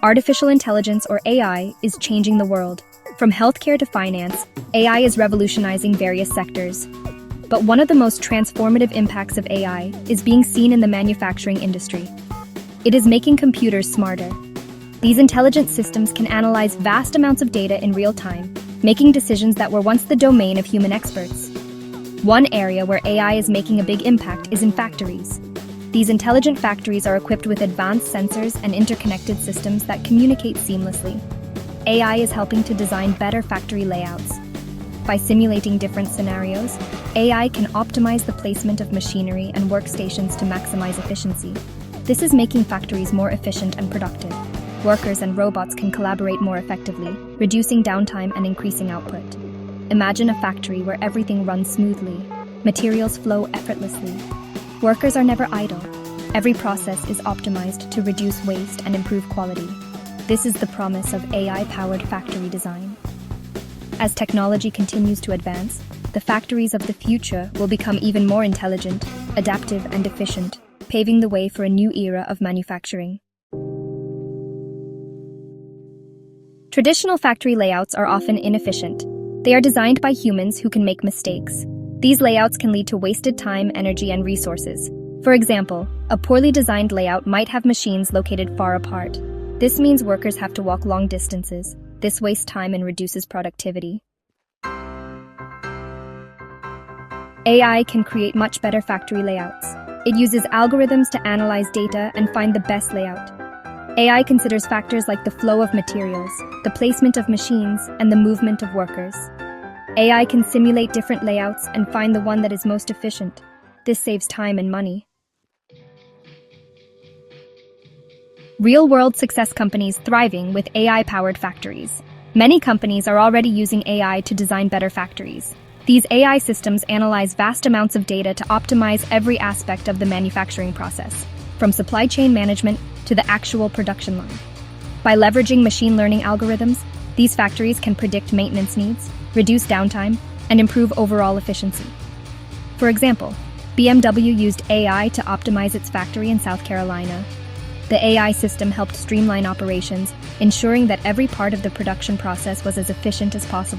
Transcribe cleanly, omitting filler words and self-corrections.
Artificial intelligence, or AI, is changing the world. From healthcare to finance, AI is revolutionizing various sectors. But one of the most transformative impacts of AI is being seen in the manufacturing industry. It is making computers smarter. These intelligent systems can analyze vast amounts of data in real time, making decisions that were once the domain of human experts. One area where AI is making a big impact is in factories. These intelligent factories are equipped with advanced sensors and interconnected systems that communicate seamlessly. AI is helping to design better factory layouts. By simulating different scenarios, AI can optimize the placement of machinery and workstations to maximize efficiency. This is making factories more efficient and productive. Workers and robots can collaborate more effectively, reducing downtime and increasing output. Imagine a factory where everything runs smoothly, materials flow effortlessly. Workers are never idle. Every process is optimized to reduce waste and improve quality. This is the promise of AI-powered factory design. As technology continues to advance, the factories of the future will become even more intelligent, adaptive, and efficient, paving the way for a new era of manufacturing. Traditional factory layouts are often inefficient. They are designed by humans who can make mistakes. These layouts can lead to wasted time, energy, and resources. For example, a poorly designed layout might have machines located far apart. This means workers have to walk long distances. This wastes time and reduces productivity. AI can create much better factory layouts. It uses algorithms to analyze data and find the best layout. AI considers factors like the flow of materials, the placement of machines, and the movement of workers. AI can simulate different layouts and find the one that is most efficient. This saves time and money. Real-world success companies thriving with AI-powered factories. Many companies are already using AI to design better factories. These AI systems analyze vast amounts of data to optimize every aspect of the manufacturing process, from supply chain management to the actual production line. By leveraging machine learning algorithms, these factories can predict maintenance needs, reduce downtime, and improve overall efficiency. For example, BMW used AI to optimize its factory in South Carolina. The AI system helped streamline operations, ensuring that every part of the production process was as efficient as possible.